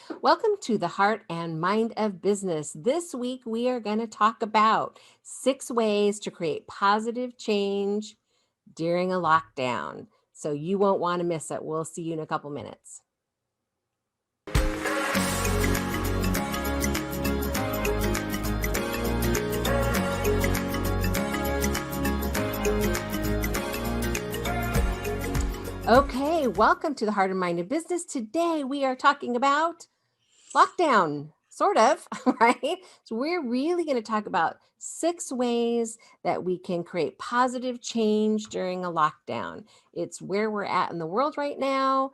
Welcome to the Heart and Mind of Business. This week, we are going to talk about 6 ways to create positive change during a lockdown. So you won't want to miss it. We'll see you in a couple minutes. Okay, welcome to the Heart and Mind of Business. Today, we are talking about lockdown, sort of, right? So we're really going to talk about 6 ways that we can create positive change during a lockdown. It's where we're at in the world right now,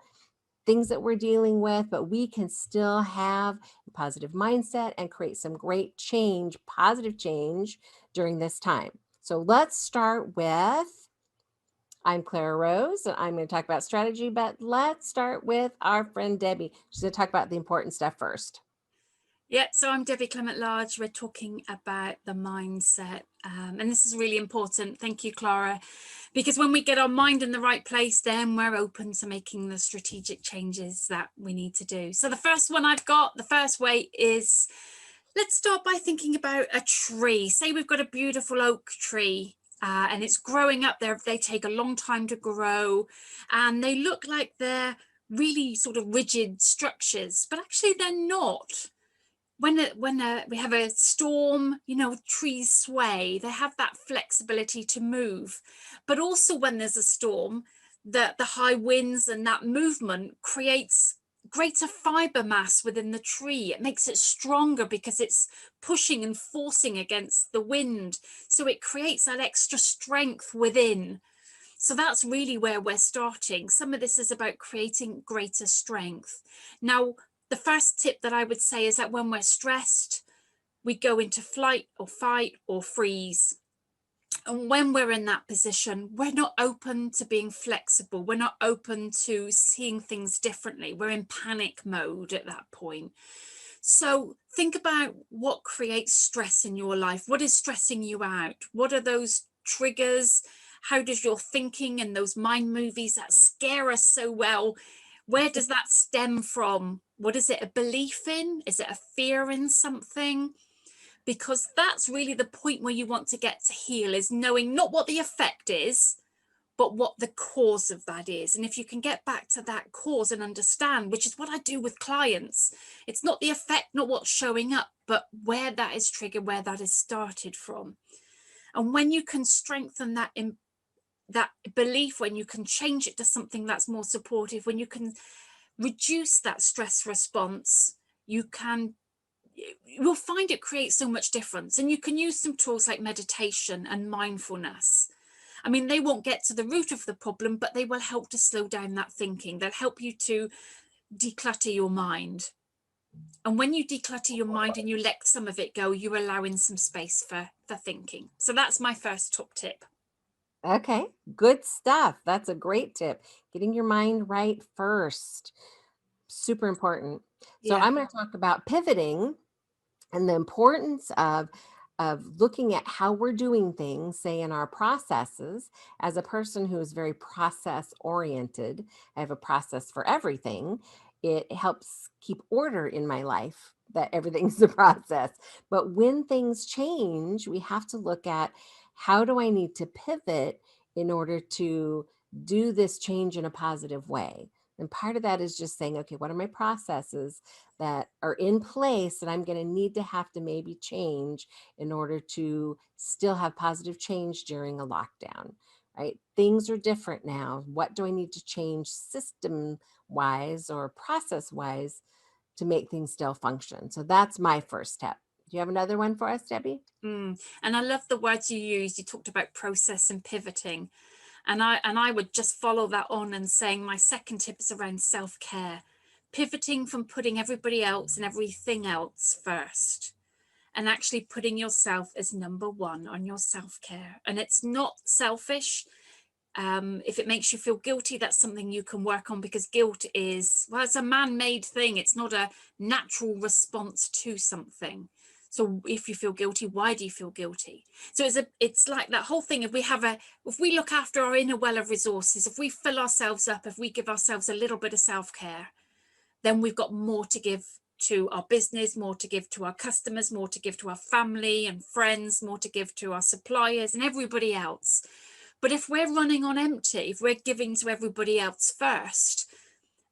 things that we're dealing with, but we can still have a positive mindset and create some great change, positive change during this time. So let's start with I'm Clara Rose, and I'm going to talk about strategy, but let's start with our friend Debbie. She's going to talk about the important stuff first. Yeah, so I'm Debbie Clement Large. We're talking about the mindset. And this is really important. Thank you, Clara. Because when we get our mind in the right place, then we're open to making the strategic changes that we need to do. So the first one I've got, the first way is, let's start by thinking about a tree. Say we've got a beautiful oak tree. And it's growing up there. They take a long time to grow and they look like they're really sort of rigid structures, but actually they're not. When we have a storm, trees sway, they have that flexibility to move. But also when there's a storm, the high winds and that movement creates greater fiber mass within the tree. It makes it stronger because it's pushing and forcing against the wind. So it creates that extra strength within. So that's really where we're starting. Some of this is about creating greater strength. Now, the first tip that I would say is that when we're stressed, we go into flight or fight or freeze. And when we're in that position, we're not open to being flexible. We're not open to seeing things differently. We're in panic mode at that point. So think about what creates stress in your life. What is stressing you out? What are those triggers? How does your thinking and those mind movies that scare us so well, where does that stem from? What is it, a belief in? Is it a fear in something? Because that's really the point where you want to get to heal, is knowing not what the effect is, but what the cause of that is. And if you can get back to that cause and understand, which is what I do with clients, it's not the effect, not what's showing up, but where that is triggered, where that is started from. And when you can strengthen that belief, when you can change it to something that's more supportive, when you can reduce that stress response, you'll find it creates so much difference. And you can use some tools like meditation and mindfulness. I mean, they won't get to the root of the problem, but they will help to slow down that thinking. They'll help you to declutter your mind. And when you declutter your mind and you let some of it go, you're allowing some space for thinking. So that's my first top tip. Okay, good stuff. That's a great tip. Getting your mind right first. Super important. So Yeah. I'm going to talk about pivoting and the importance of looking at how we're doing things, say in our processes. As a person who is very process oriented, I have a process for everything. It helps keep order in my life, that everything's a process. But when things change, we have to look at, how do I need to pivot in order to do this change in a positive way? And part of that is just saying, okay, what are my processes that are in place that I'm going to need to have to maybe change in order to still have positive change during a lockdown, right? Things are different now. What do I need to change system wise or process wise to make things still function? So that's my first step. Do you have another one for us, Debbie? And I love the words you used. You talked about process and pivoting. And I would just follow that on and saying my second tip is around self-care, pivoting from putting everybody else and everything else first, and actually putting yourself as number one on your self-care. And it's not selfish. If it makes you feel guilty, that's something you can work on, because guilt is, well, it's a man-made thing. It's not a natural response to something. So if you feel guilty, why do you feel guilty? So it's like that whole thing. If we look after our inner well of resources, if we fill ourselves up, if we give ourselves a little bit of self-care, then we've got more to give to our business, more to give to our customers, more to give to our family and friends, more to give to our suppliers and everybody else. But if we're running on empty, if we're giving to everybody else first,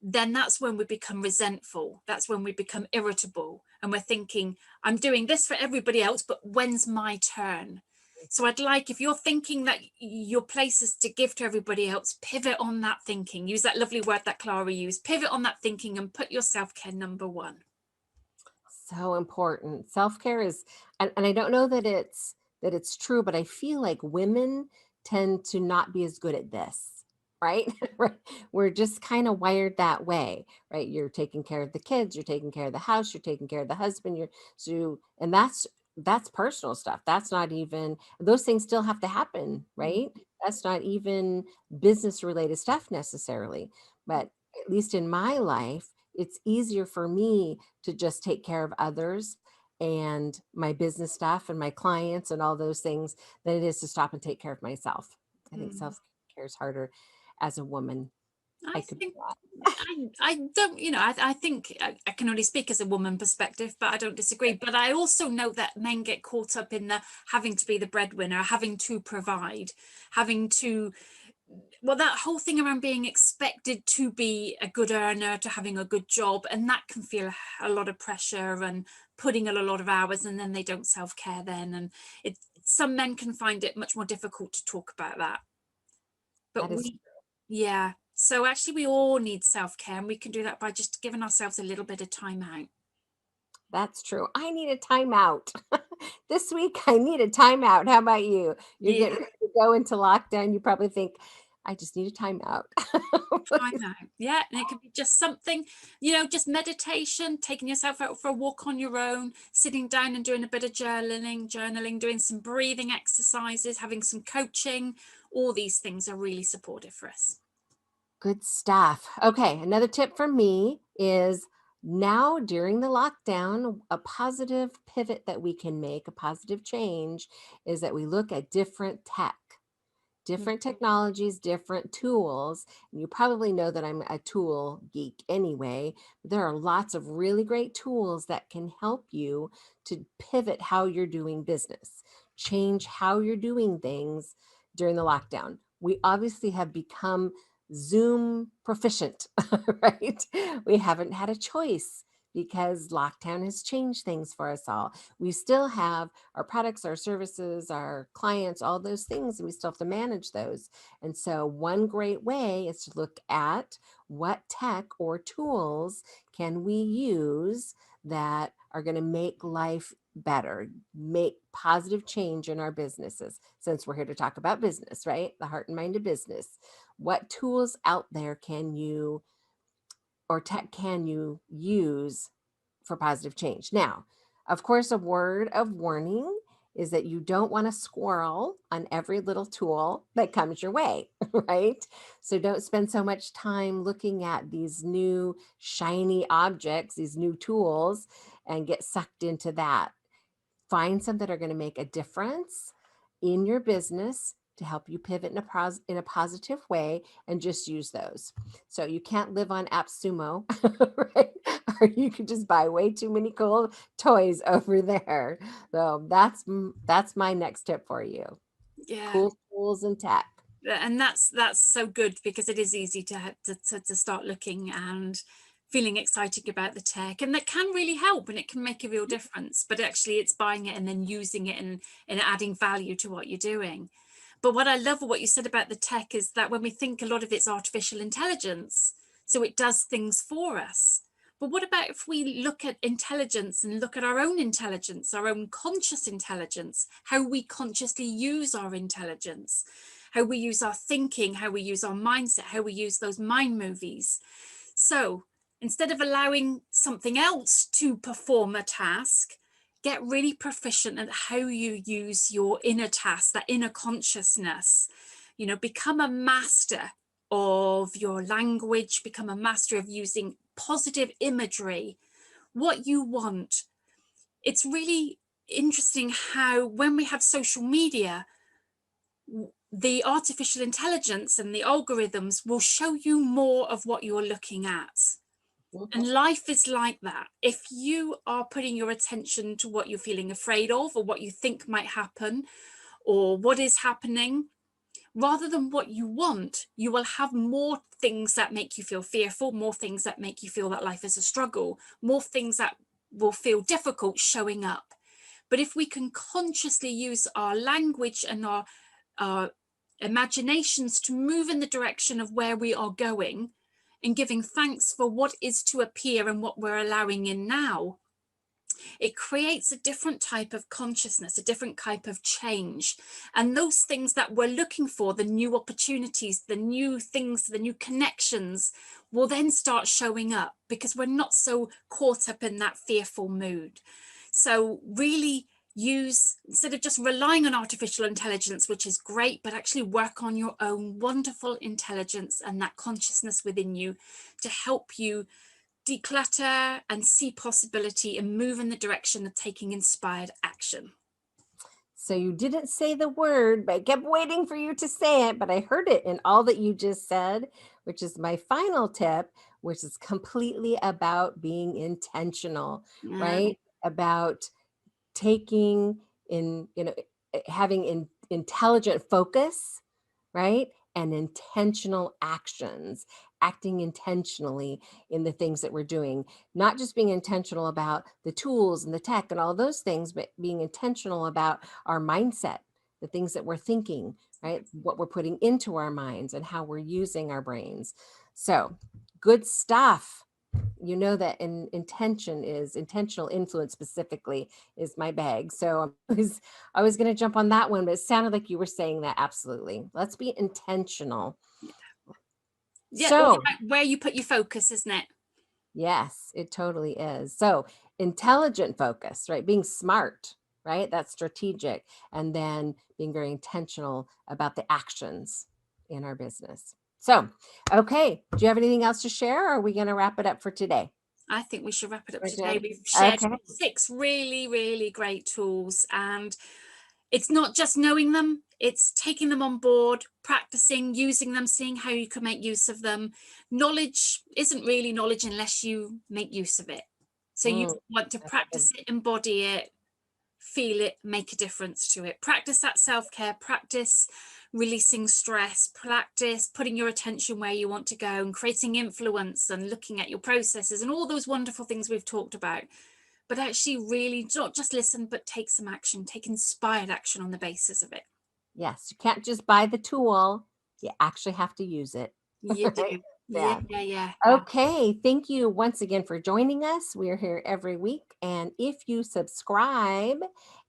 then that's when we become resentful. That's when we become irritable. And we're thinking, I'm doing this for everybody else, but when's my turn? So I'd like, if you're thinking that your place is to give to everybody else, pivot on that thinking. Use that lovely word that Clara used. Pivot on that thinking and put your self-care number one. So important. Self-care is, and I don't know that it's true, but I feel like women tend to not be as good at this, right? Right. We're just kind of wired that way, right? You're taking care of the kids, you're taking care of the house, you're taking care of the husband, and that's personal stuff. That's not even, those things still have to happen, Mm, right? That's not even business related stuff necessarily. mm, But at least in my life, it's easier for me to just take care of others and my business stuff and my clients and all those things than it is to stop and take care of myself. I think mm. self-care is harder as a woman. I I could be think wrong. I don't, I think I can only speak as a woman perspective, but I don't disagree. But I also know that men get caught up in the having to be the breadwinner, having to provide, having to, well, that whole thing around being expected to be a good earner, to having a good job, and that can feel a lot of pressure and putting in a lot of hours, and then they don't self-care then. And some men can find it much more difficult to talk about that. But That is yeah. So actually we all need self-care, and we can do that by just giving ourselves a little bit of time out. That's true. I need a timeout. This week I need a timeout. How about you? You're Yeah, getting ready to go into lockdown. You probably think, I just need a timeout. time out. Yeah, and it could be just something, just meditation, taking yourself out for a walk on your own, sitting down and doing a bit of journaling, doing some breathing exercises, having some coaching. All these things are really supportive for us. Good stuff. Okay, another tip from me is now during the lockdown, a positive pivot that we can make, a positive change, is that we look at different tech, Mm, different technologies, different tools. And you probably know that I'm a tool geek anyway. There are lots of really great tools that can help you to pivot how you're doing business, change how you're doing things during the lockdown. We obviously have become Zoom proficient, right? We haven't had a choice because lockdown has changed things for us all. We still have our products, our services, our clients, all those things, and we still have to manage those. And so, one great way is to look at what tech or tools can we use that are going to make life better, make positive change in our businesses. Since we're here to talk about business, right? The heart and mind of business. What tools out there can you or tech can you use for positive change? Now, of course, a word of warning is that you don't want to squirrel on every little tool that comes your way, right? So don't spend so much time looking at these new shiny objects, these new tools, and get sucked into that. Find some that are going to make a difference in your business to help you pivot in a positive way and just use those. So you can't live on AppSumo, right? Or you could just buy way too many cool toys over there. So that's my next tip for you. yeah. Cool tools and tech. And that's so good, because it is easy to start looking and feeling excited about the tech, and that can really help, and it can make a real difference. But actually it's buying it and then using it and adding value to what you're doing. But what I love what you said about the tech is that when we think, a lot of it's artificial intelligence, so it does things for us. But what about if we look at intelligence and look at our own intelligence, our own conscious intelligence, how we consciously use our intelligence, how we use our thinking, how we use our mindset, how we use those mind movies. So instead of allowing something else to perform a task, get really proficient at how you use your inner task, that inner consciousness. Become a master of your language, become a master of using positive imagery, what you want. It's really interesting how, when we have social media, the artificial intelligence and the algorithms will show you more of what you're looking at. Mhm. And life is like that. If you are putting your attention to what you're feeling afraid of, or what you think might happen, or what is happening, rather than what you want, you will have more things that make you feel fearful, more things that make you feel that life is a struggle, more things that will feel difficult showing up. But if we can consciously use our language and our imaginations to move in the direction of where we are going, and giving thanks for what is to appear and what we're allowing in now, it creates a different type of consciousness, a different type of change. And those things that we're looking for, the new opportunities, the new things, the new connections, will then start showing up, because we're not so caught up in that fearful mood. So really use, instead of just relying on artificial intelligence, which is great, but actually work on your own wonderful intelligence and that consciousness within you to help you declutter and see possibility and move in the direction of taking inspired action. So you didn't say the word, but I kept waiting for you to say it, but I heard it in all that you just said, which is my final tip, which is completely about being intentional, Yeah, right? About taking in, having intelligent focus, right? And intentional actions, acting intentionally in the things that we're doing, not just being intentional about the tools and the tech and all those things, but being intentional about our mindset, the things that we're thinking, right? What we're putting into our minds and how we're using our brains. So, good stuff. You know that intention is intentional influence specifically is my bag. So I was going to jump on that one, but it sounded like you were saying that. Absolutely, let's be intentional. yeah, all So about where you put your focus, isn't it? yes, it totally is. So intelligent focus, right? Being smart, right? That's strategic. And then being very intentional about the actions in our business. So, okay, do you have anything else to share, or are we going to wrap it up for today? I think we should wrap it up We're today. good. We've shared Okay. 6 really, really great tools, and it's not just knowing them, it's taking them on board, practicing, using them, seeing how you can make use of them. Knowledge isn't really knowledge unless you make use of it. So you Mm, want to that's a good. practice it, embody it, feel it, make a difference to it. Practice that self-care, practice releasing stress, practice putting your attention where you want to go and creating influence and looking at your processes and all those wonderful things we've talked about. But actually really not just listen, but take some action, take inspired action on the basis of it. Yes, you can't just buy the tool. You actually have to use it. You Right? do. Yeah, Yeah. yeah, yeah. Okay, thank you once again for joining us. We're here every week. And if you subscribe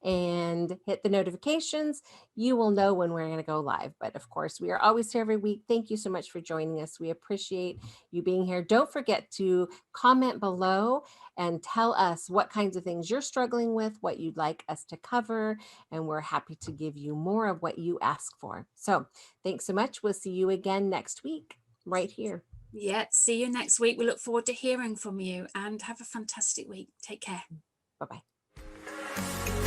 and hit the notifications, you will know when we're going to go live. But of course, we are always here every week. Thank you so much for joining us. We appreciate you being here. Don't forget to comment below and tell us what kinds of things you're struggling with, what you'd like us to cover, and we're happy to give you more of what you ask for. So thanks so much. We'll see you again next week right here. Yeah, see you next week. We look forward to hearing from you, and have a fantastic week. Take care. Bye bye.